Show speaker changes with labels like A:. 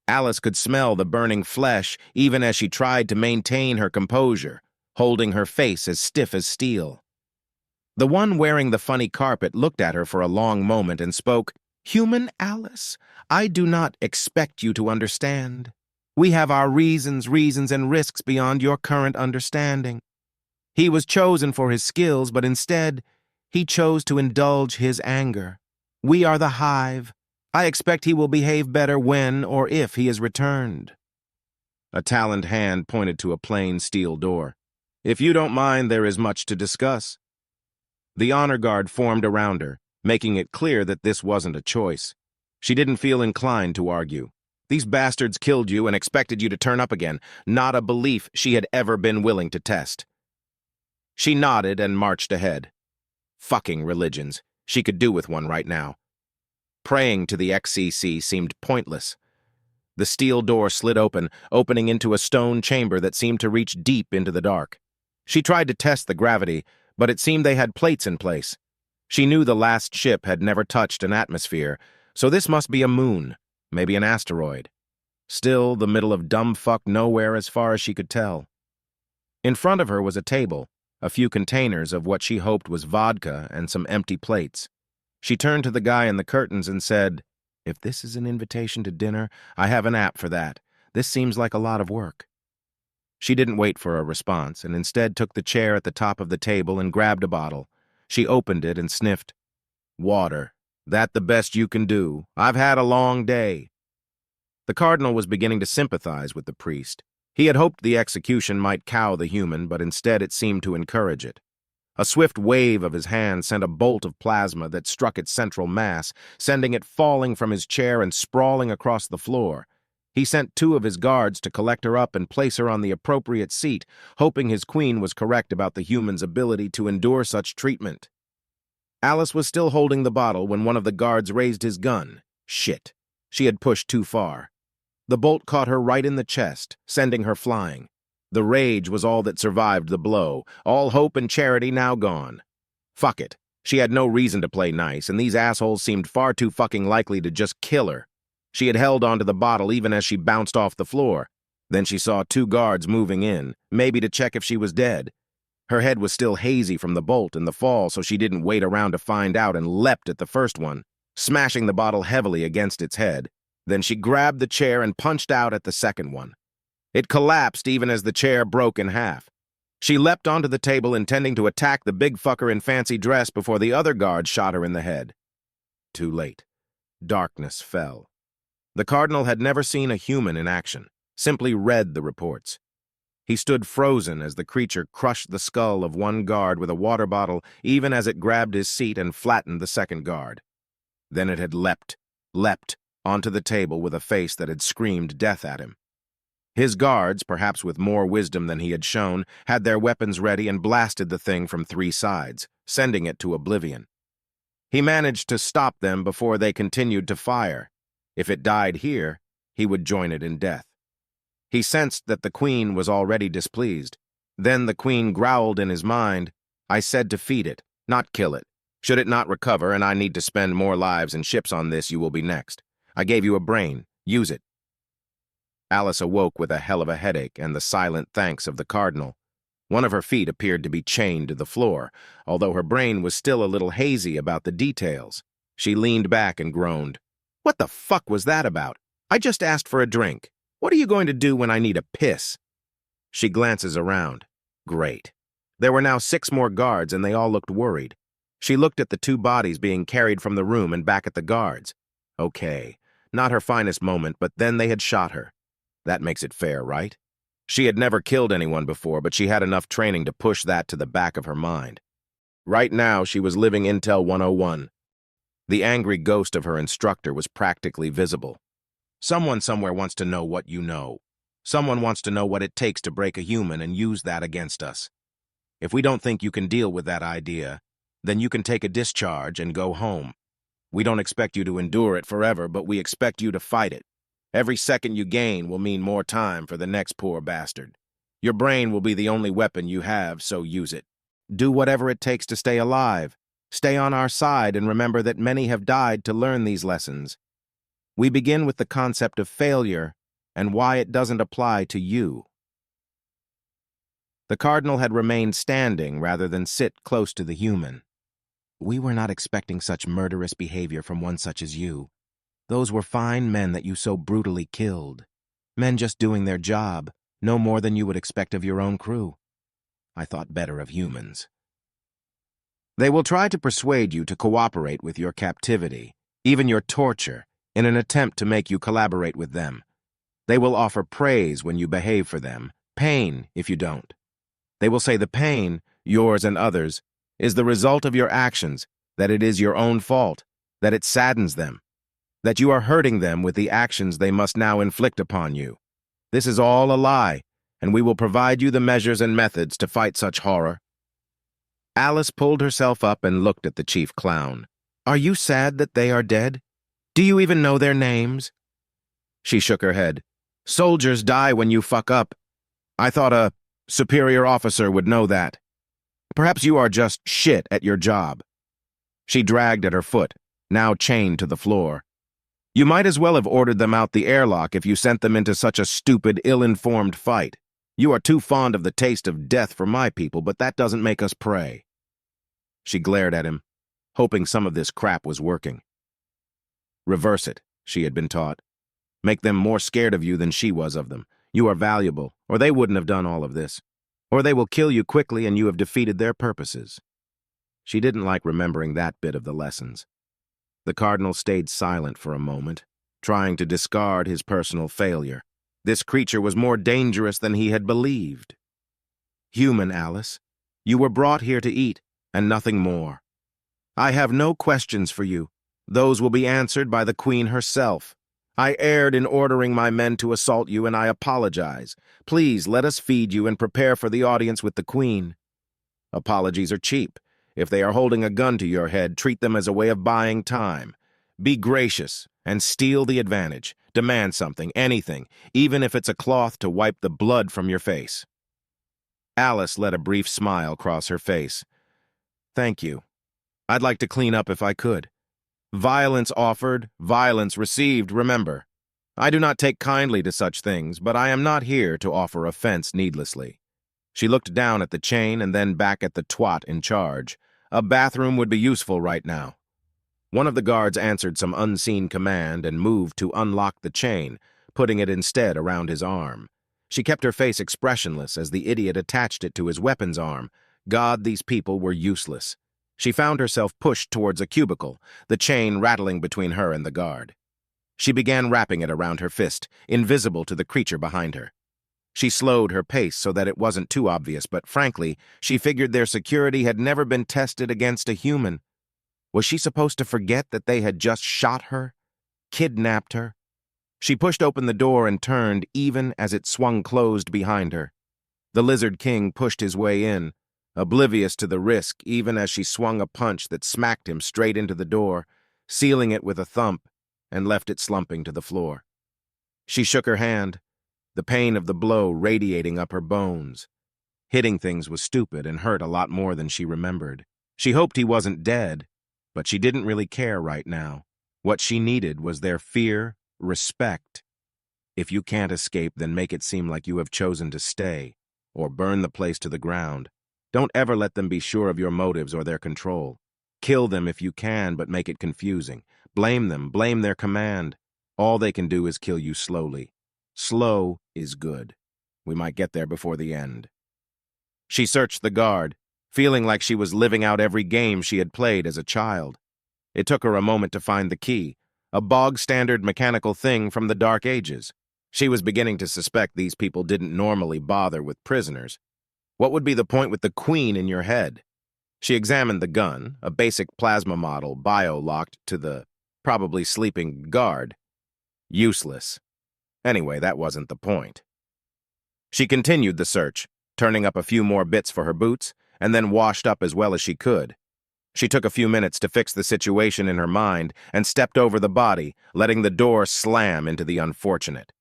A: Alice could smell the burning flesh even as she tried to maintain her composure, holding her face as stiff as steel. The one wearing the funny carpet looked at her for a long moment and spoke, "Human Alice, I do not expect you to understand. We have our reasons, and risks beyond your current understanding." He was chosen for his skills, but instead, he chose to indulge his anger. We are the Hive. I expect he will behave better when or if he is returned. A taloned hand pointed to a plain steel door. "If you don't mind, there is much to discuss." The honor guard formed around her, making it clear that this wasn't a choice. She didn't feel inclined to argue. These bastards killed you and expected you to turn up again, not a belief she had ever been willing to test. She nodded and marched ahead. Fucking religions. She could do with one right now. Praying to the XCC seemed pointless. The steel door slid open, opening into a stone chamber that seemed to reach deep into the dark. She tried to test the gravity, but it seemed they had plates in place. She knew the last ship had never touched an atmosphere, so this must be a moon, maybe an asteroid. Still, the middle of dumbfuck nowhere as far as she could tell. In front of her was a table, a few containers of what she hoped was vodka and some empty plates. She turned to the guy in the curtains and said, "If this is an invitation to dinner, I have an app for that. This seems like a lot of work." She didn't wait for a response and instead took the chair at the top of the table and grabbed a bottle. She opened it and sniffed. "Water. That the best you can do? I've had a long day." The cardinal was beginning to sympathize with the priest. He had hoped the execution might cow the human, but instead it seemed to encourage it. A swift wave of his hand sent a bolt of plasma that struck its central mass, sending it falling from his chair and sprawling across the floor. He sent 2 of his guards to collect her up and place her on the appropriate seat, hoping his queen was correct about the human's ability to endure such treatment. Alice was still holding the bottle when one of the guards raised his gun. Shit. She had pushed too far. The bolt caught her right in the chest, sending her flying. The rage was all that survived the blow, all hope and charity now gone. Fuck it. She had no reason to play nice, and these assholes seemed far too fucking likely to just kill her. She had held onto the bottle even as she bounced off the floor. Then she saw 2 guards moving in, maybe to check if she was dead. Her head was still hazy from the bolt and the fall, so she didn't wait around to find out and leapt at the first one, smashing the bottle heavily against its head. Then she grabbed the chair and punched out at the second one. It collapsed even as the chair broke in half. She leapt onto the table intending to attack the big fucker in fancy dress before the other guard shot her in the head. Too late. Darkness fell. The cardinal had never seen a human in action, simply read the reports. He stood frozen as the creature crushed the skull of one guard with a water bottle even as it grabbed his seat and flattened the second guard. Then it had leapt onto the table with a face that had screamed death at him. His guards, perhaps with more wisdom than he had shown, had their weapons ready and blasted the thing from 3 sides, sending it to oblivion. He managed to stop them before they continued to fire. If it died here, he would join it in death. He sensed that the queen was already displeased. Then the queen growled in his mind, "I said to feed it, not kill it. Should it not recover and I need to spend more lives and ships on this, you will be next. I gave you a brain. Use it." Alice awoke with a hell of a headache and the silent thanks of the cardinal. One of her feet appeared to be chained to the floor, although her brain was still a little hazy about the details. She leaned back and groaned. "What the fuck was that about? I just asked for a drink. What are you going to do when I need a piss?" She glances around. Great. There were now 6 more guards and they all looked worried. She looked at the 2 bodies being carried from the room and back at the guards. Okay. Not her finest moment, but then they had shot her. That makes it fair, right? She had never killed anyone before, but she had enough training to push that to the back of her mind. Right now, she was living Intel 101. The angry ghost of her instructor was practically visible. Someone somewhere wants to know what you know. Someone wants to know what it takes to break a human and use that against us. If we don't think you can deal with that idea, then you can take a discharge and go home. We don't expect you to endure it forever, but we expect you to fight it. Every second you gain will mean more time for the next poor bastard. Your brain will be the only weapon you have, so use it. Do whatever it takes to stay alive. Stay on our side and remember that many have died to learn these lessons. We begin with the concept of failure and why it doesn't apply to you. The cardinal had remained standing rather than sit close to the human. We were not expecting such murderous behavior from one such as you. Those were fine men that you so brutally killed. Men just doing their job, no more than you would expect of your own crew. I thought better of humans. They will try to persuade you to cooperate with your captivity, even your torture, in an attempt to make you collaborate with them. They will offer praise when you behave for them, pain if you don't. They will say the pain, yours and others, is the result of your actions, that it is your own fault, that it saddens them, that you are hurting them with the actions they must now inflict upon you. This is all a lie, and we will provide you the measures and methods to fight such horror. Alice pulled herself up and looked at the chief clown. Are you sad that they are dead? Do you even know their names? She shook her head. Soldiers die when you fuck up. I thought a superior officer would know that. Perhaps you are just shit at your job. She dragged at her foot, now chained to the floor. You might as well have ordered them out the airlock if you sent them into such a stupid, ill-informed fight. You are too fond of the taste of death for my people, but that doesn't make us pray. She glared at him, hoping some of this crap was working. Reverse it, she had been taught. Make them more scared of you than she was of them. You are valuable, or they wouldn't have done all of this. Or they will kill you quickly and you have defeated their purposes. She didn't like remembering that bit of the lessons. The cardinal stayed silent for a moment, trying to discard his personal failure. This creature was more dangerous than he had believed. Human, Alice, you were brought here to eat, and nothing more. I have no questions for you. Those will be answered by the Queen herself. I erred in ordering my men to assault you, and I apologize. Please let us feed you and prepare for the audience with the Queen. Apologies are cheap. If they are holding a gun to your head, treat them as a way of buying time. Be gracious and steal the advantage. Demand something, anything, even if it's a cloth to wipe the blood from your face. Alice let a brief smile cross her face. Thank you. I'd like to clean up if I could. Violence offered, violence received, remember. I do not take kindly to such things, but I am not here to offer offense needlessly. She looked down at the chain and then back at the twat in charge. A bathroom would be useful right now. One of the guards answered some unseen command and moved to unlock the chain, putting it instead around his arm. She kept her face expressionless as the idiot attached it to his weapon's arm. God, these people were useless. She found herself pushed towards a cubicle, the chain rattling between her and the guard. She began wrapping it around her fist, invisible to the creature behind her. She slowed her pace so that it wasn't too obvious, but frankly, she figured their security had never been tested against a human. Was she supposed to forget that they had just shot her, kidnapped her? She pushed open the door and turned even as it swung closed behind her. The Lizard King pushed his way in, oblivious to the risk even as she swung a punch that smacked him straight into the door, sealing it with a thump, and left it slumping to the floor. She shook her hand, the pain of the blow radiating up her bones. Hitting things was stupid and hurt a lot more than she remembered. She hoped he wasn't dead, but she didn't really care right now. What she needed was their fear, respect. If you can't escape, then make it seem like you have chosen to stay, or burn the place to the ground. Don't ever let them be sure of your motives or their control. Kill them if you can, but make it confusing. Blame them, blame their command. All they can do is kill you slowly. Slow is good. We might get there before the end. She searched the guard, feeling like she was living out every game she had played as a child. It took her a moment to find the key, a bog-standard mechanical thing from the Dark Ages. She was beginning to suspect these people didn't normally bother with prisoners. What would be the point with the Queen in your head? She examined the gun, a basic plasma model bio-locked to the probably sleeping guard. Useless. Anyway, that wasn't the point. She continued the search, turning up a few more bits for her boots, and then washed up as well as she could. She took a few minutes to fix the situation in her mind and stepped over the body, letting the door slam into the unfortunate.